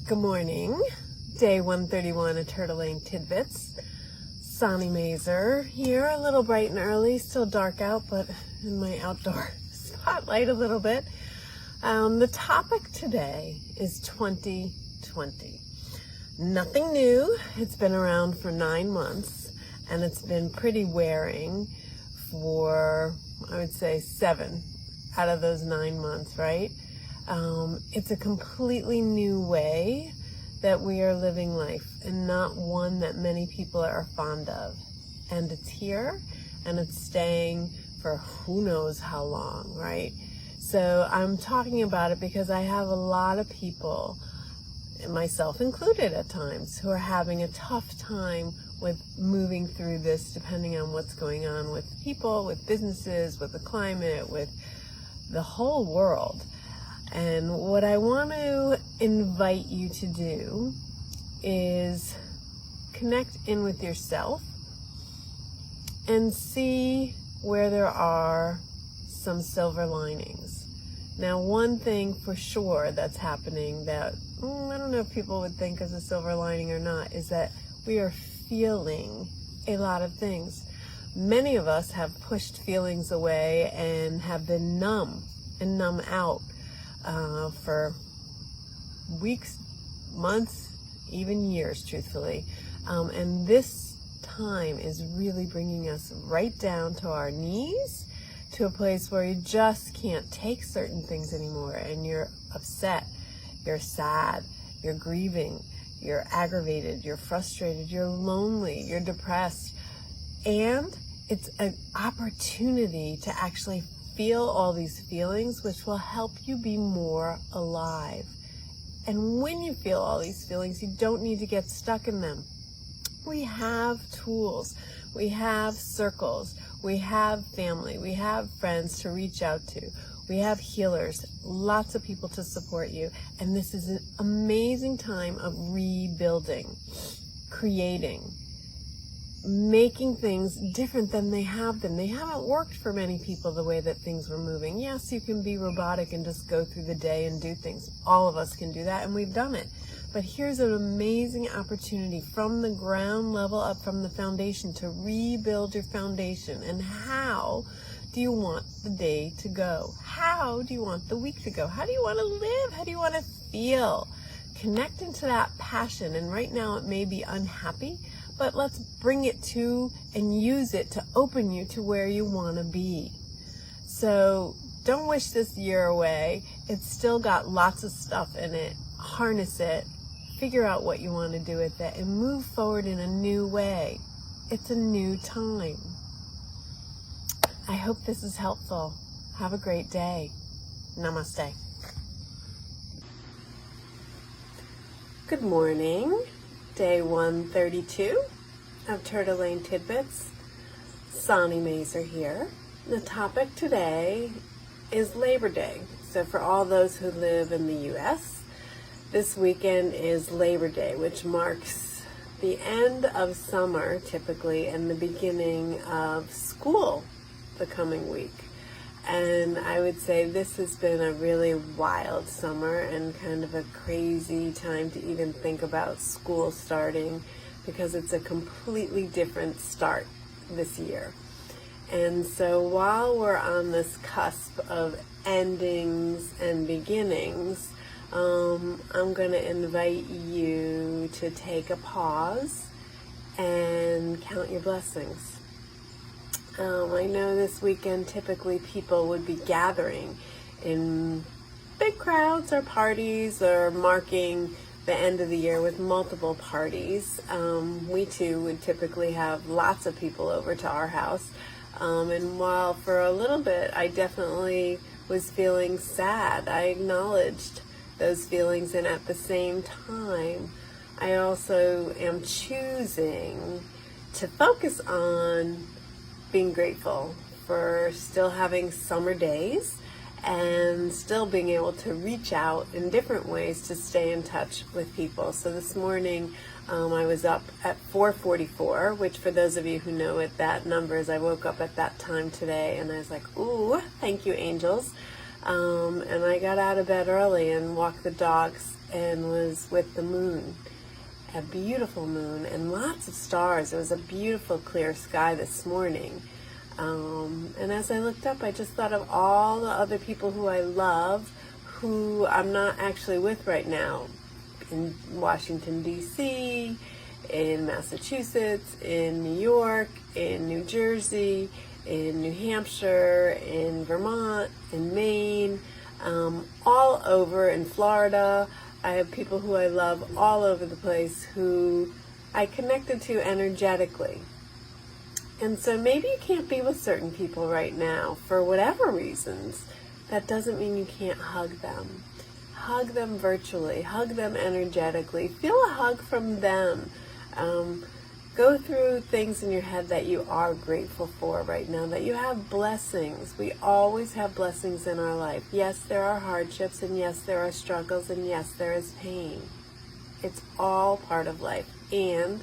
Good morning. Day 131 of Turtle Lane Tidbits. Sonny Mazer here, a little bright and early, still dark out, but in my outdoor spotlight a little bit. The topic today is 2020. Nothing new. It's been around for 9 months, and it's been pretty wearing for, I would say, 7 out of those 9 months, right? It's a completely new way that we are living life, and not one that many people are fond of. And it's here, and it's staying for who knows how long, right? So I'm talking about it because I have a lot of people, myself included at times, who are having a tough time with moving through this, depending on what's going on with people, with businesses, with the climate, with the whole world. And what I want to invite you to do is connect in with yourself and see where there are some silver linings. Now, one thing for sure that's happening that I don't know if people would think is a silver lining or not, is that we are feeling a lot of things. Many of us have pushed feelings away and have been numb and numb out for weeks, months, even years, truthfully. And this time is really bringing us right down to our knees, to a place where you just can't take certain things anymore, and you're upset, you're sad, you're grieving, you're aggravated, you're frustrated, you're lonely, you're depressed. And it's an opportunity to actually feel all these feelings, which will help you be more alive. And when you feel all these feelings, you don't need to get stuck in them. We have tools, we have circles, we have family, we have friends to reach out to, we have healers, lots of people to support you. And this is an amazing time of rebuilding, creating, making things different than they have been. They haven't worked for many people the way that things were moving. Yes, you can be robotic and just go through the day and do things. All of us can do that, and we've done it. But here's an amazing opportunity from the ground level up, from the foundation, to rebuild your foundation. And how do you want the day to go? How do you want the week to go? How do you want to live? How do you want to feel? Connect into that passion. And right now it may be unhappy, but let's bring it to and use it to open you to where you want to be. So don't wish this year away. It's still got lots of stuff in it. Harness it. Figure out what you want to do with it and move forward in a new way. It's a new time. I hope this is helpful. Have a great day. Namaste. Good morning. Day 132 of Turtle Lane Tidbits. Sonny Mazer here. The topic today is Labor Day. So for all those who live in the U.S., this weekend is Labor Day, which marks the end of summer typically and the beginning of school the coming week. And I would say this has been a really wild summer and kind of a crazy time to even think about school starting, because it's a completely different start this year. And so while we're on this cusp of endings and beginnings, I'm going to invite you to take a pause and count your blessings. I know this weekend typically people would be gathering in big crowds or parties, or marking the end of the year with multiple parties. We too would typically have lots of people over to our house. And while for a little bit I definitely was feeling sad, I acknowledged those feelings, and at the same time I also am choosing to focus on being grateful for still having summer days and still being able to reach out in different ways to stay in touch with people. So this morning I was up at 4:44, which for those of you who know what that number is, I woke up at that time today and I was like, ooh, thank you, angels. And I got out of bed early and walked the dogs and was with the moon. A beautiful moon and lots of stars. It was a beautiful clear sky this morning. And as I looked up, I just thought of all the other people who I love, who I'm not actually with right now, in Washington, D.C., in Massachusetts, in New York, in New Jersey, in New Hampshire, in Vermont, in Maine, all over, in Florida. I have people who I love all over the place who I connected to energetically. And so maybe you can't be with certain people right now for whatever reasons. That doesn't mean you can't hug them. Hug them virtually. Hug them energetically. Feel a hug from them. Go through things in your head that you are grateful for right now, that you have blessings. We always have blessings in our life. Yes, there are hardships, and yes, there are struggles, and yes, there is pain. It's all part of life. And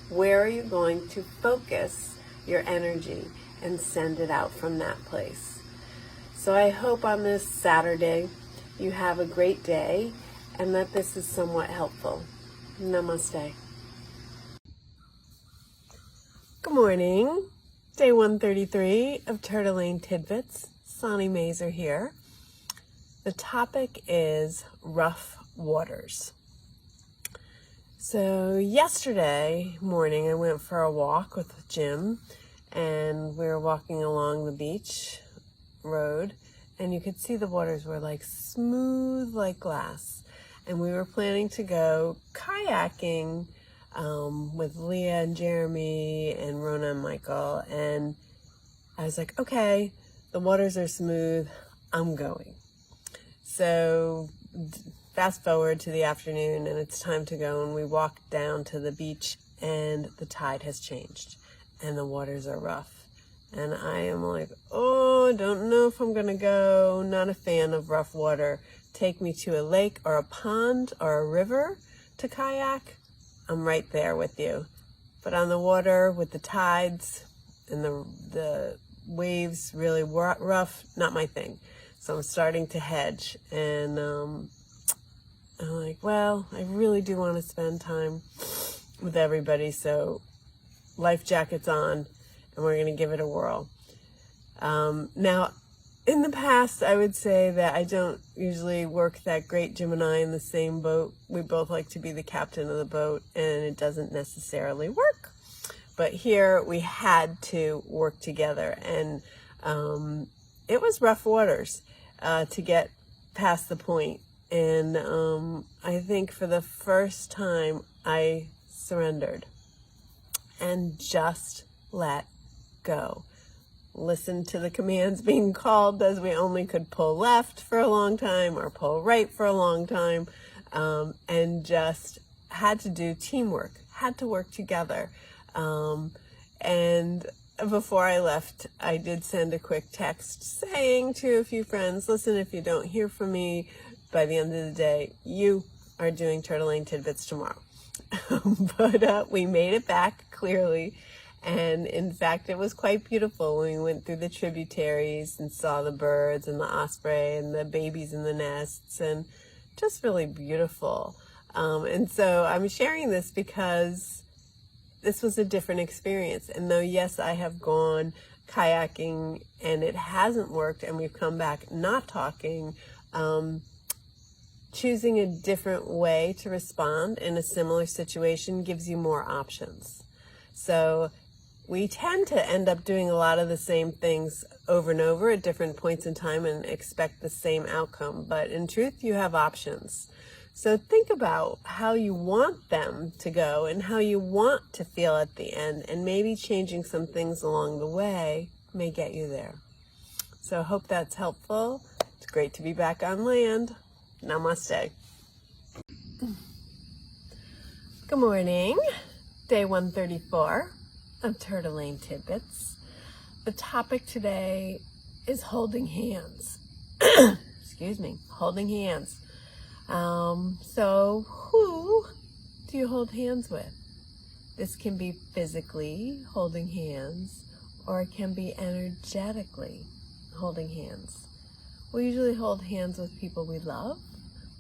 where are you going to focus your energy and send it out from that place? So I hope on this Saturday you have a great day and that this is somewhat helpful. Namaste. Good morning. Day 133 of Turtle Lane Tidbits. Sonny Mazer here. The topic is rough waters. So yesterday morning I went for a walk with Jim, and we were walking along the beach road, and you could see the waters were like smooth like glass. And we were planning to go kayaking with Leah and Jeremy and Rona and Michael, and I was like, okay, the waters are smooth, I'm going. So fast forward to the afternoon and it's time to go, and we walk down to the beach and the tide has changed and the waters are rough. And I am like, oh, don't know if I'm gonna go, not a fan of rough water. Take me to a lake or a pond or a river to kayak, I'm right there with you. But on the water with the tides and the waves really rough, not my thing. So I'm starting to hedge, and I'm like, well, I really do want to spend time with everybody, so life jackets on, and we're going to give it a whirl. Now, in the past, I would say that I don't usually work that great, Jim and I, in the same boat. We both like to be the captain of the boat, and it doesn't necessarily work. But here, we had to work together, and it was rough waters to get past the point. And I think for the first time, I surrendered and just let go. Listen to the commands being called, as we only could pull left for a long time or pull right for a long time, and just had to do teamwork, had to work together. And before I left, I did send a quick text saying to a few friends, listen, if you don't hear from me by the end of the day, you are doing Turtle Lane Tidbits tomorrow. But we made it back clearly. And in fact, it was quite beautiful when we went through the tributaries and saw the birds and the osprey and the babies in the nests, and just really beautiful. And so I'm sharing this because this was a different experience. And though, yes, I have gone kayaking and it hasn't worked and we've come back not talking, choosing a different way to respond in a similar situation gives you more options. So we tend to end up doing a lot of the same things over and over at different points in time and expect the same outcome. But in truth, you have options. So think about how you want them to go and how you want to feel at the end, and maybe changing some things along the way may get you there. So I hope that's helpful. It's great to be back on land. Namaste. Good morning. Day 134 of Turtle Lane Tidbits. The topic today is holding hands. Excuse me, holding hands. So who do you hold hands with? This can be physically holding hands, or it can be energetically holding hands. We usually hold hands with people we love,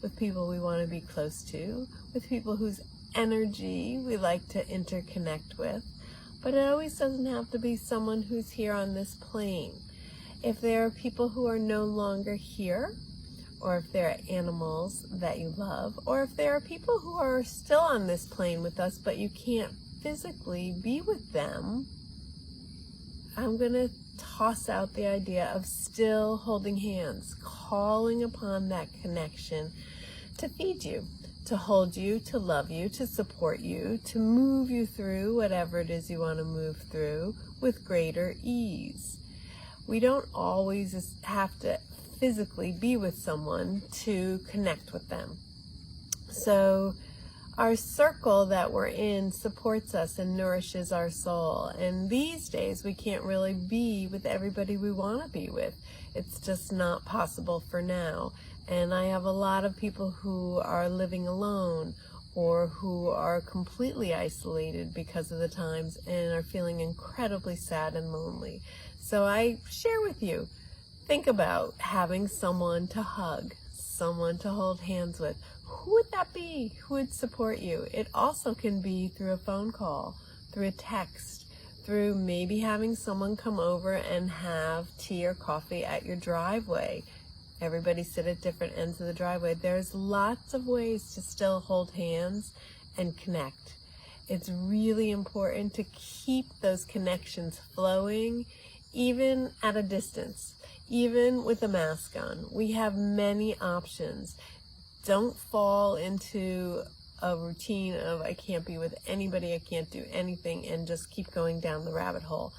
with people we want to be close to, with people whose energy we like to interconnect with. But it always doesn't have to be someone who's here on this plane. If there are people who are no longer here, or if there are animals that you love, or if there are people who are still on this plane with us, but you can't physically be with them, I'm going to toss out the idea of still holding hands, calling upon that connection to feed you, to hold you, to love you, to support you, to move you through whatever it is you want to move through with greater ease. We don't always have to physically be with someone to connect with them. So our circle that we're in supports us and nourishes our soul. And these days we can't really be with everybody we want to be with. It's just not possible for now. And I have a lot of people who are living alone or who are completely isolated because of the times and are feeling incredibly sad and lonely. So I share with you, think about having someone to hug, someone to hold hands with. Who would that be? Who would support you? It also can be through a phone call, through a text, through maybe having someone come over and have tea or coffee at your driveway. Everybody sit at different ends of the driveway. There's lots of ways to still hold hands and connect. It's really important to keep those connections flowing, even at a distance, even with a mask on. We have many options. Don't fall into a routine of I can't be with anybody, I can't do anything, and just keep going down the rabbit hole.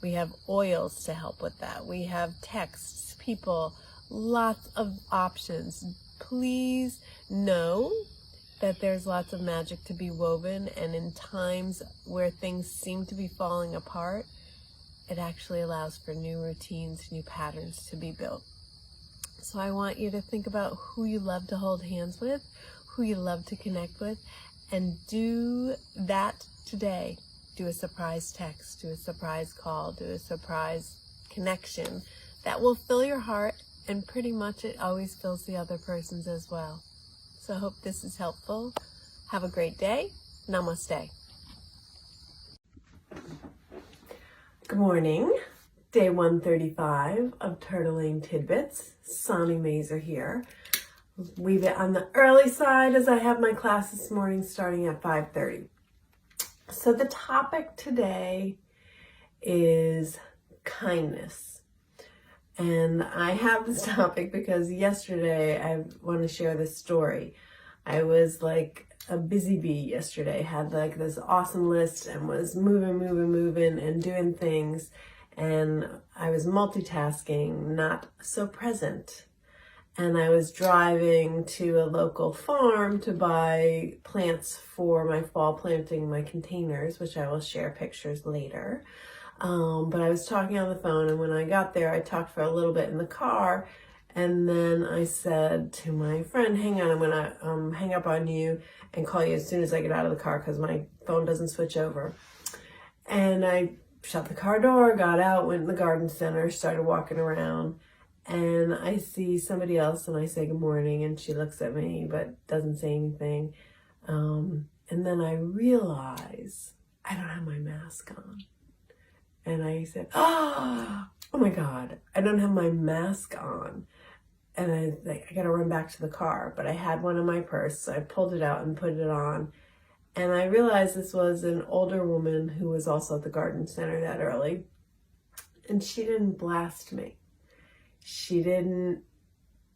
We have oils to help with that. We have texts, people, lots of options. Please know that there's lots of magic to be woven, and in times where things seem to be falling apart, it actually allows for new routines, new patterns to be built. So I want you to think about who you love to hold hands with, who you love to connect with, and do that today. Do a surprise text, do a surprise call, do a surprise connection that will fill your heart, and pretty much it always fills the other person's as well. So I hope this is helpful. Have a great day. Namaste. Good morning. Day 135 of Turtling Tidbits. Sonny Mazer here. Leave it on the early side as I have my class this morning starting at 5:30. So the topic today is kindness. And I have this topic because yesterday, I want to share this story. I was like a busy bee yesterday, had like this awesome list and was moving and doing things. And I was multitasking, not so present. And I was driving to a local farm to buy plants for my fall planting, my containers, which I will share pictures later. But I was talking on the phone, and when I got there, I talked for a little bit in the car, and then I said to my friend, hang on, I'm gonna hang up on you and call you as soon as I get out of the car because my phone doesn't switch over. And I shut the car door, got out, went in the garden center, started walking around, and I see somebody else, and I say good morning, and she looks at me but doesn't say anything. And then I realize I don't have my mask on. And I said, oh my God, I don't have my mask on. And I gotta run back to the car, but I had one in my purse, so I pulled it out and put it on. And I realized this was an older woman who was also at the garden center that early. And she didn't blast me. She didn't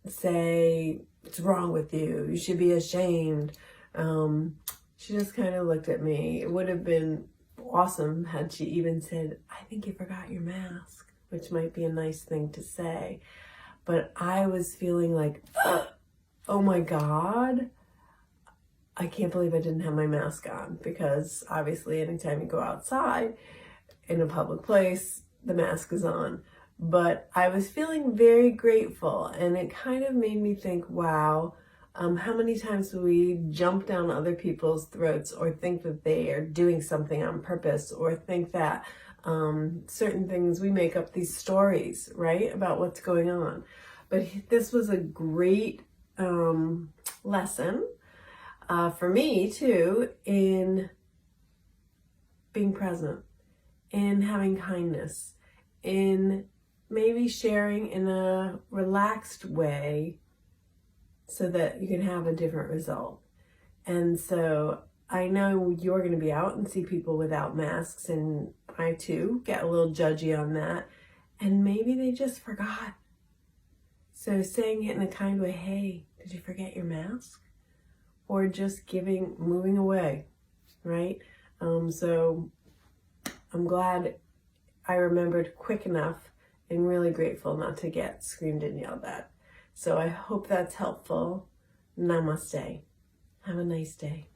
say, what's wrong with you? You should be ashamed. She just kind of looked at me. It would have been awesome had she even said, I think you forgot your mask, which might be a nice thing to say. But I was feeling like, oh my God, I can't believe I didn't have my mask on, because obviously anytime you go outside in a public place, the mask is on. But I was feeling very grateful, and it kind of made me think, wow, how many times do we jump down other people's throats or think that they are doing something on purpose, or think that certain things, we make up these stories, right, about what's going on. But this was a great lesson for me too in being present, in having kindness, in maybe sharing in a relaxed way so that you can have a different result. And so I know you're going to be out and see people without masks, and I too get a little judgy on that. And maybe they just forgot. So saying it in a kind way, hey, did you forget your mask? Or just moving away, right? So I'm glad I remembered quick enough and really grateful not to get screamed and yelled at. So I hope that's helpful. Namaste. Have a nice day.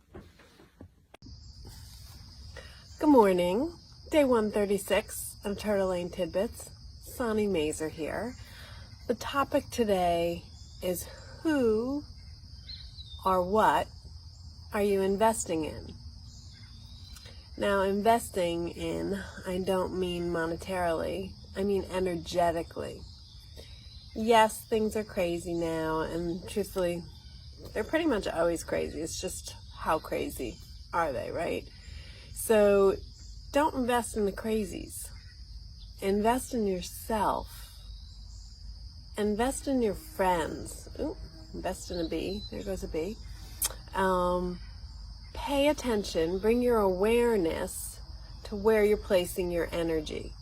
Good morning. Day 136 of Turtle Lane Tidbits. Sonny Mazer here. The topic today is who or what are you investing in? Now, investing in, I don't mean monetarily, I mean energetically. Yes, things are crazy now, and truthfully, they're pretty much always crazy. It's just how crazy are they, right? So don't invest in the crazies. Invest in yourself. Invest in your friends. Ooh, invest in a bee. There goes a bee. Pay attention. Bring your awareness to where you're placing your energy.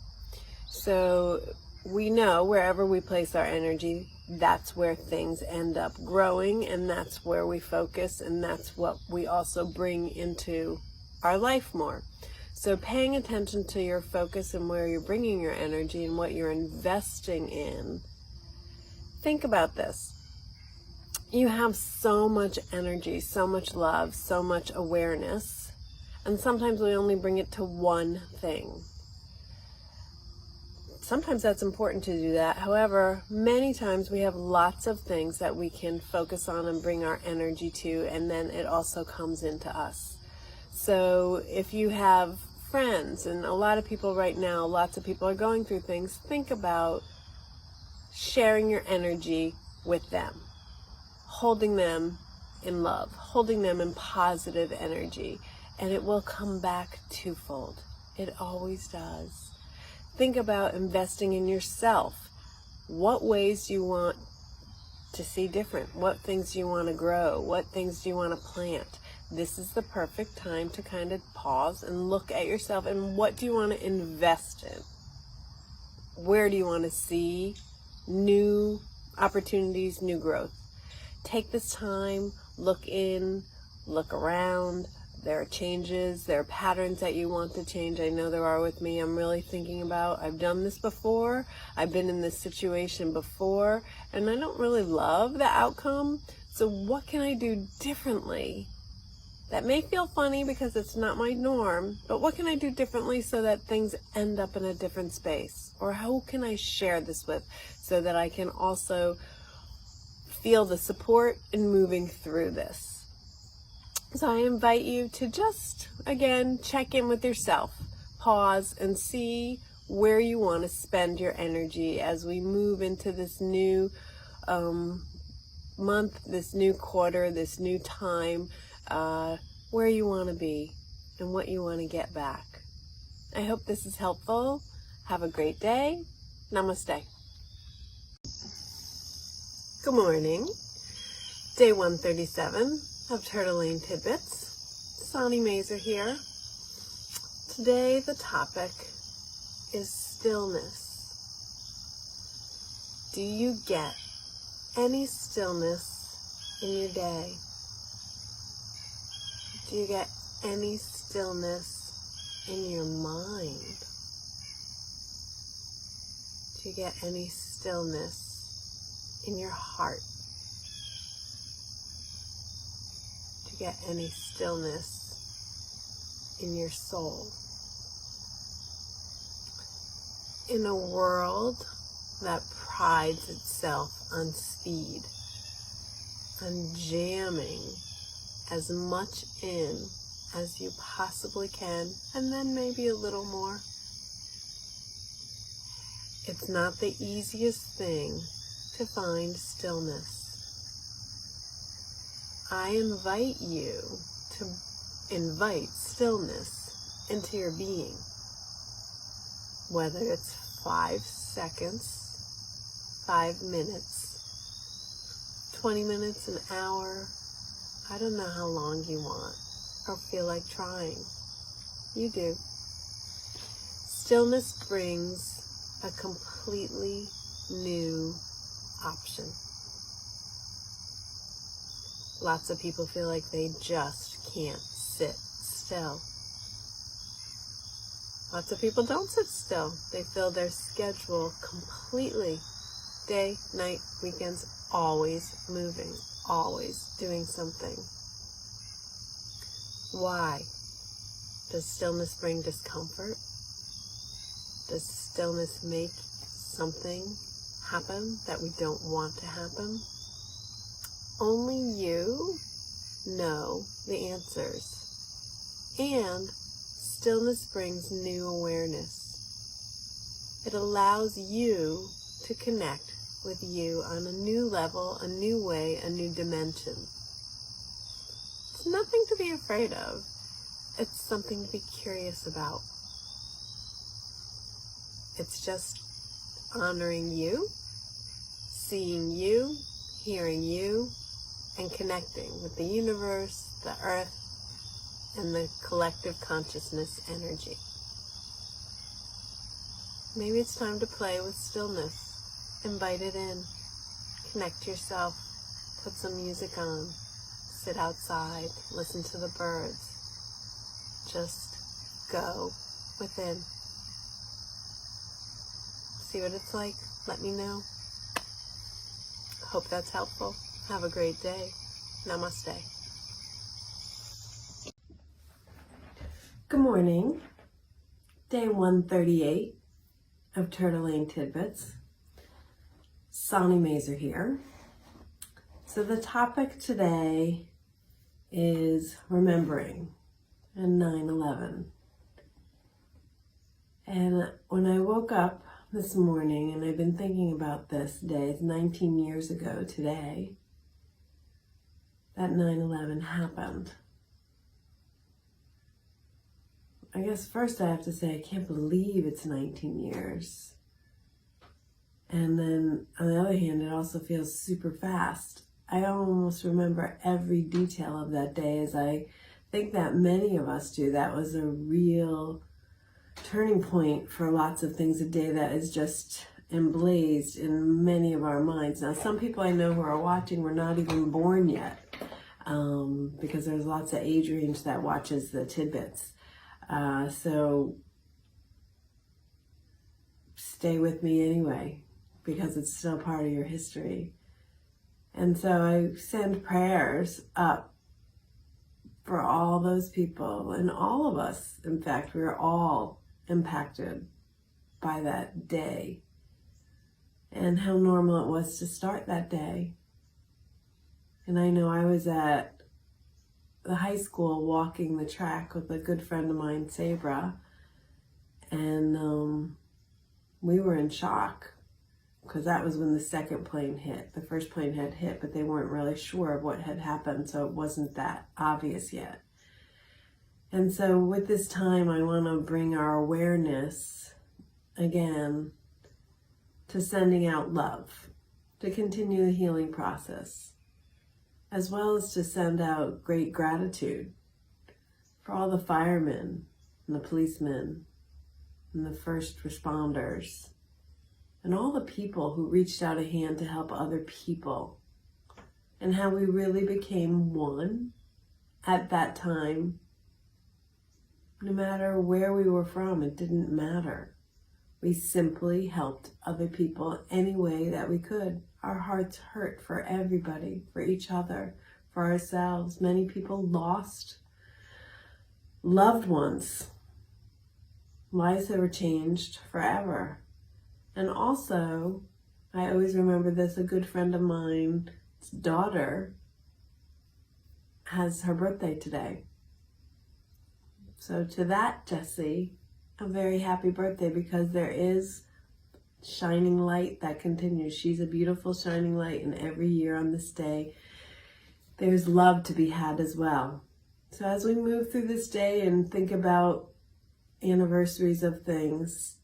So we know wherever we place our energy, that's where things end up growing, and that's where we focus, and that's what we also bring into our life more. So paying attention to your focus and where you're bringing your energy and what you're investing in. Think about this. You have so much energy, so much love, so much awareness, and sometimes we only bring it to one thing. Sometimes that's important to do that. However, many times we have lots of things that we can focus on and bring our energy to, and then it also comes into us. So if you have friends, and a lot of people right now, lots of people are going through things, think about sharing your energy with them, holding them in love, holding them in positive energy, and it will come back twofold. It always does. Think about investing in yourself. What ways do you want to see different? What things do you want to grow? What things do you want to plant? This is the perfect time to kind of pause and look at yourself and what do you want to invest in? Where do you want to see new opportunities, new growth? Take this time, look in, look around. There are changes, there are patterns that you want to change. I know there are with me. I'm really thinking about, I've done this before, I've been in this situation before, and I don't really love the outcome. So what can I do differently? That may feel funny because it's not my norm, but what can I do differently so that things end up in a different space? Or who can I share this with so that I can also feel the support in moving through this? So I invite you to just, again, check in with yourself, pause, and see where you want to spend your energy as we move into this new month, this new quarter, this new time, where you want to be and what you want to get back. I hope this is helpful. Have a great day. Namaste. Good morning. Day 137 of Turtle Lane Tidbits. Sonny Mazer here. Today the topic is stillness. Do you get any stillness in your day? Do you get any stillness in your mind? Do you get any stillness in your heart? Do you get any stillness in your soul? In a world that prides itself on speed, on jamming as much in as you possibly can, and then maybe a little more. It's not the easiest thing to find stillness. I invite you to invite stillness into your being. Whether it's 5 seconds, 5 minutes, 20 minutes, an hour, I don't know how long you want or feel like trying. You do. Stillness brings a completely new option. Lots of people feel like they just can't sit still. Lots of people don't sit still. They fill their schedule completely. Day, night, weekends, always moving, always doing something. Why? Does stillness bring discomfort? Does stillness make something happen that we don't want to happen? Only you know the answers. And stillness brings new awareness. It allows you to connect with you on a new level, a new way, a new dimension. It's nothing to be afraid of. It's something to be curious about. It's just honoring you, seeing you, hearing you, and connecting with the universe, the earth, and the collective consciousness energy. Maybe it's time to play with stillness. Invite it in. Connect yourself. Put some music on. Sit outside. Listen to the birds. Just go within. See what it's like. Let me know. Hope that's helpful. Have a great day. Namaste. Good morning. Day 138 of Turtle Lane Tidbits. Sonny Mazer here. So the topic today is remembering and 9/11. And when I woke up this morning, and I've been thinking about this day, it's 19 years ago today, that 9/11 happened. I guess first I have to say I can't believe it's 19 years. And then on the other hand, it also feels super fast. I almost remember every detail of that day, as I think that many of us do. That was a real turning point for lots of things, a day that is just emblazed in many of our minds. Now, some people I know who are watching were not even born yet, because there's lots of age range that watches the Tidbits. So stay with me anyway, because it's still part of your history. And so I send prayers up for all those people, and all of us. In fact, we were all impacted by that day, and how normal it was to start that day. And I know I was at the high school walking the track with a good friend of mine, Sabra, and we were in shock, because that was when the second plane hit. The first plane had hit, but they weren't really sure of what had happened, so it wasn't that obvious yet. And so with this time, I want to bring our awareness again to sending out love, to continue the healing process, as well as to send out great gratitude for all the firemen and the policemen and the first responders and all the people who reached out a hand to help other people, and how we really became one at that time. No matter where we were from, it didn't matter. We simply helped other people any way that we could. Our hearts hurt for everybody, for each other, for ourselves. Many people lost loved ones, lives that were changed forever. And also, I always remember this, a good friend of mine's daughter has her birthday today. So to that, Jessie, a very happy birthday, because there is shining light that continues. She's a beautiful shining light, and every year on this day, there's love to be had as well. So as we move through this day and think about anniversaries of things,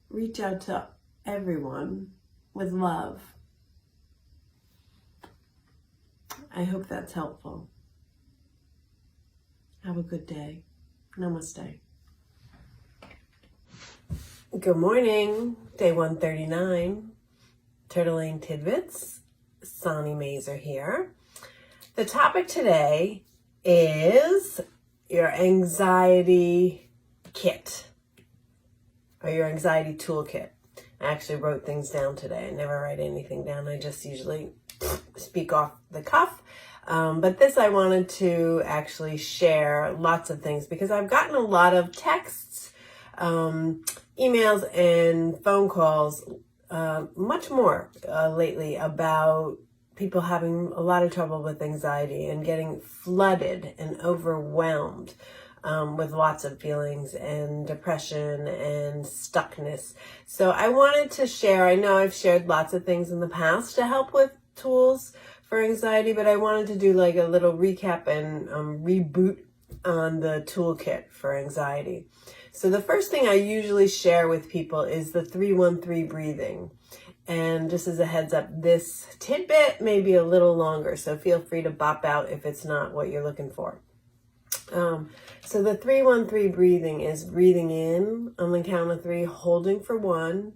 reach out to everyone with love. I hope that's helpful. Have a good day. Namaste. Good morning. Day 139. Turtle Lane Tidbits. Sonny Mazer here. The topic today is your anxiety kit or your anxiety toolkit. I actually wrote things down today. I never write anything down. I just usually speak off the cuff. But this I wanted to actually share lots of things because I've gotten a lot of texts, emails, and phone calls, much more lately about people having a lot of trouble with anxiety and getting flooded and overwhelmed with lots of feelings and depression and stuckness. So I wanted to share, I know I've shared lots of things in the past to help with tools for anxiety, but I wanted to do like a little recap and reboot on the toolkit for anxiety. So the first thing I usually share with people is the 313 breathing. And just as a heads up, this tidbit may be a little longer, so feel free to bop out if it's not what you're looking for. So the 313 breathing is breathing in on the count of 3, holding for 1,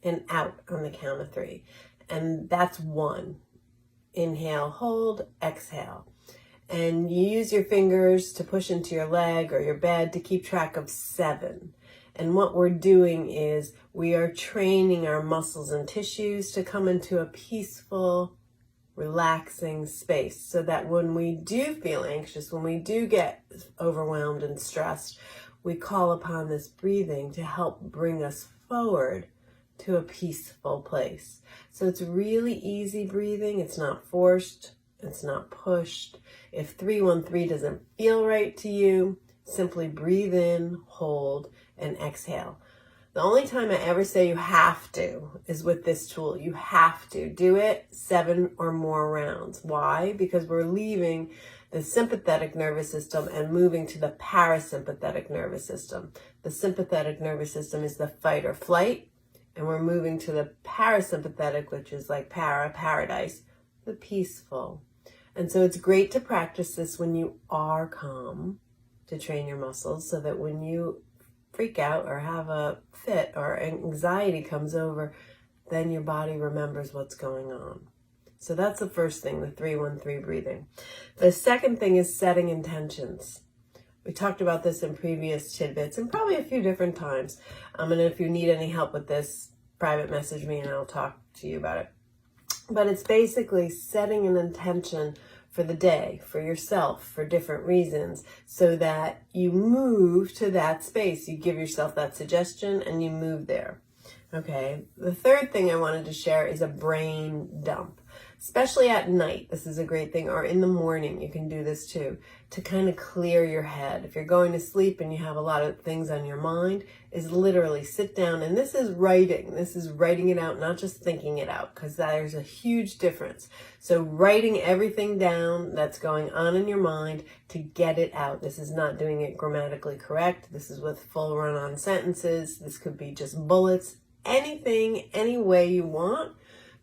and out on the count of 3. And that's 1. Inhale, hold, exhale. And you use your fingers to push into your leg or your bed to keep track of 7. And what we're doing is we are training our muscles and tissues to come into a peaceful, relaxing space so that when we do feel anxious, when we do get overwhelmed and stressed, we call upon this breathing to help bring us forward to a peaceful place. So it's really easy breathing. It's not forced. It's not pushed. If 313 doesn't feel right to you, simply breathe in, hold, and exhale. The only time I ever say you have to is with this tool. You have to do it 7 or more rounds. Why? Because we're leaving the sympathetic nervous system and moving to the parasympathetic nervous system. The sympathetic nervous system is the fight or flight, and we're moving to the parasympathetic, which is like paradise, the peaceful. And so it's great to practice this when you are calm, to train your muscles so that when you freak out or have a fit or anxiety comes over, then your body remembers what's going on. So that's the first thing, the 313 breathing. The second thing is setting intentions. We talked about this in previous tidbits and probably a few different times. And if you need any help with this, private message me and I'll talk to you about it. But it's basically setting an intention for the day, for yourself, for different reasons, so that you move to that space. You give yourself that suggestion and you move there. Okay, the third thing I wanted to share is a brain dump, especially at night. This is a great thing, or in the morning, you can do this too, to kind of clear your head. If you're going to sleep and you have a lot of things on your mind, is literally sit down, and this is writing it out, not just thinking it out, because there's a huge difference. So writing everything down that's going on in your mind to get it out. This is not doing it grammatically correct. This is with full run-on sentences. This could be just bullets. Anything, any way you want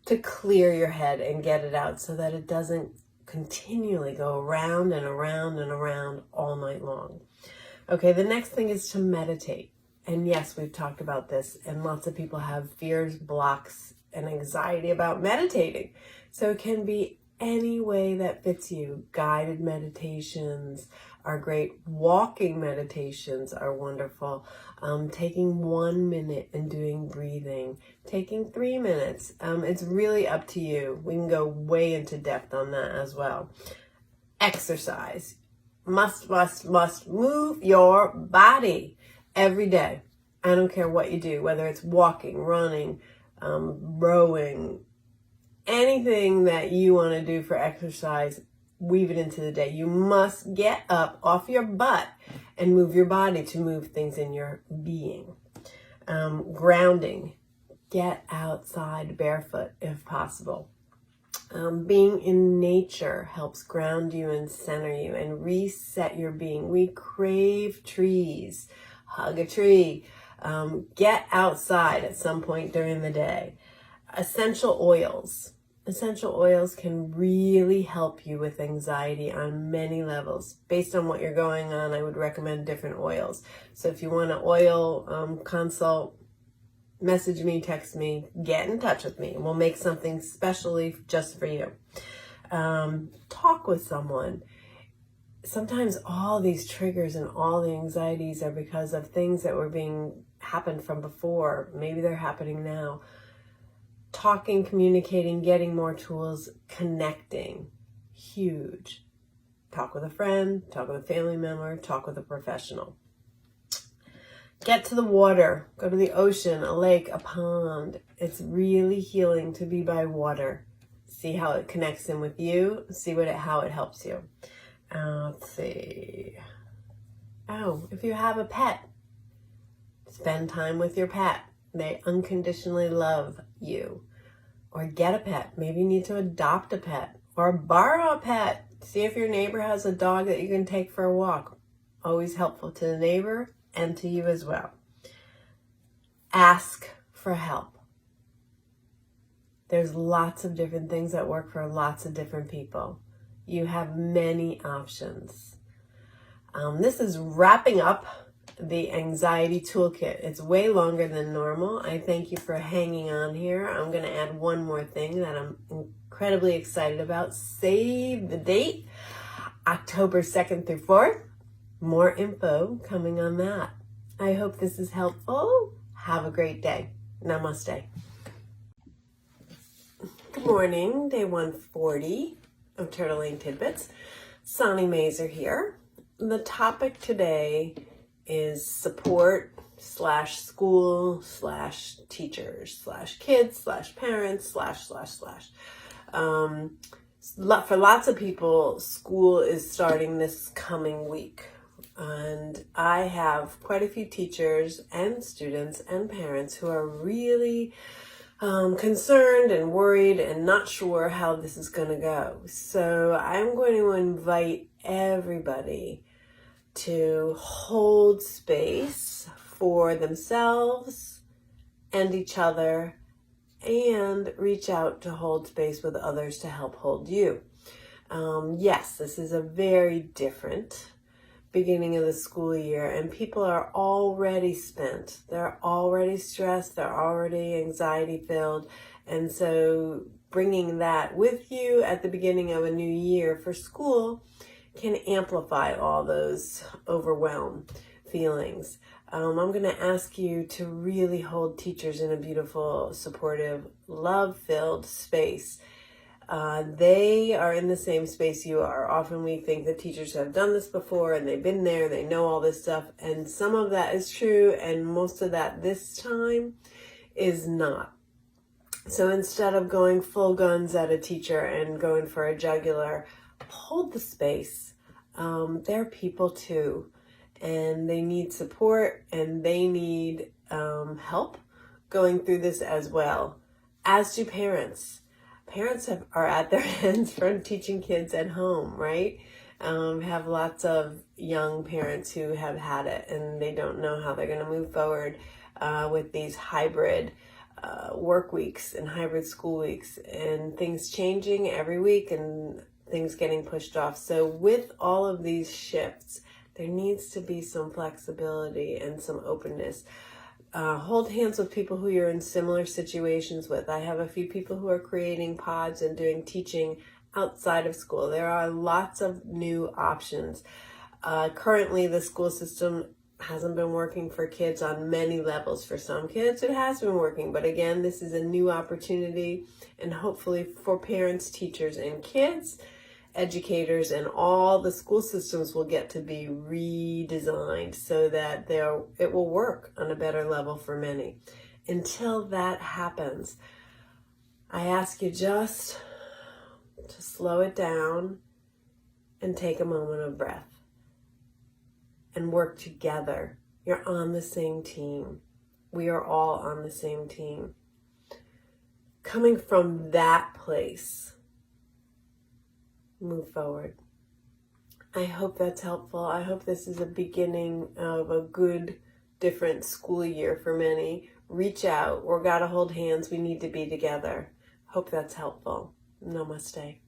to clear your head and get it out so that it doesn't continually go around and around and around all night long. Okay, the next thing is to meditate. And yes, we've talked about this, and lots of people have fears, blocks, and anxiety about meditating. So it can be any way that fits you. Guided meditations are great. Walking meditations are wonderful. Taking 1 minute and doing breathing. Taking 3 minutes. It's really up to you. We can go way into depth on that as well. Exercise. Must move your body every day. I don't care what you do, whether it's walking, running, rowing, anything that you want to do for exercise, weave it into the day. You must get up off your butt and move your body to move things in your being. Grounding. Get outside barefoot if possible. Being in nature helps ground you and center you and reset your being. We crave trees. Hug a tree. Get outside at some point during the day. Essential oils. Essential oils can really help you with anxiety on many levels. Based on what you're going on, I would recommend different oils. So if you want an oil consult, message me, text me, get in touch with me, and we'll make something specially just for you. Talk with someone. Sometimes all these triggers and all the anxieties are because of things that were happened from before. Maybe they're happening now. Talking, communicating, getting more tools, connecting, huge. Talk with a friend, talk with a family member, talk with a professional. Get to the water, go to the ocean, a lake, a pond. It's really healing to be by water. See how it connects in with you, see how it helps you. Let's see. Oh, if you have a pet, spend time with your pet. They unconditionally love you. Or get a pet. Maybe you need to adopt a pet or borrow a pet. See if your neighbor has a dog that you can take for a walk. Always helpful to the neighbor and to you as well. Ask for help. There's lots of different things that work for lots of different people. You have many options. This is wrapping up the anxiety toolkit. It's way longer than normal. I thank you for hanging on here. I'm going to add one more thing that I'm incredibly excited about. Save the date, October 2nd through 4th. More info coming on that. I hope this is helpful. Have a great day. Namaste. Good morning, day 140 of Turtling Tidbits. Sonny Mazer here. The topic today is support / school / teachers / kids / parents / For lots of people, school is starting this coming week. And I have quite a few teachers and students and parents who are really concerned and worried and not sure how this is going to go. So I'm going to invite everybody to hold space for themselves and each other, and reach out to hold space with others to help hold you. Yes, this is a very different beginning of the school year, and people are already spent. They're already stressed. They're already anxiety filled. And so bringing that with you at the beginning of a new year for school can amplify all those overwhelmed feelings. I'm going to ask you to really hold teachers in a beautiful, supportive, love-filled space. They are in the same space you are. Often we think that teachers have done this before and they've been there, they know all this stuff, and some of that is true, and most of that this time is not. So instead of going full guns at a teacher and going for a jugular, hold the space. They're people too, and they need support, and they need help going through this as well, as do parents. Parents are at their ends from teaching kids at home, right? Have lots of young parents who have had it, and they don't know how they're going to move forward with these hybrid work weeks and hybrid school weeks, and things changing every week and things getting pushed off. So with all of these shifts, there needs to be some flexibility and some openness. Hold hands with people who you're in similar situations with. I have a few people who are creating pods and doing teaching outside of school. There are lots of new options. Currently, the school system hasn't been working for kids on many levels. For some kids, it has been working. But again, this is a new opportunity, and hopefully for parents, teachers, and kids, educators, and all the school systems will get to be redesigned so that it will work on a better level for many. Until that happens, I ask you just to slow it down and take a moment of breath and work together. You're on the same team. We are all on the same team. coming from that place, move forward. I hope that's helpful. I hope this is a beginning of a good, different school year for many. Reach out. We're gotta hold hands. We need to be together. Hope that's helpful. Namaste.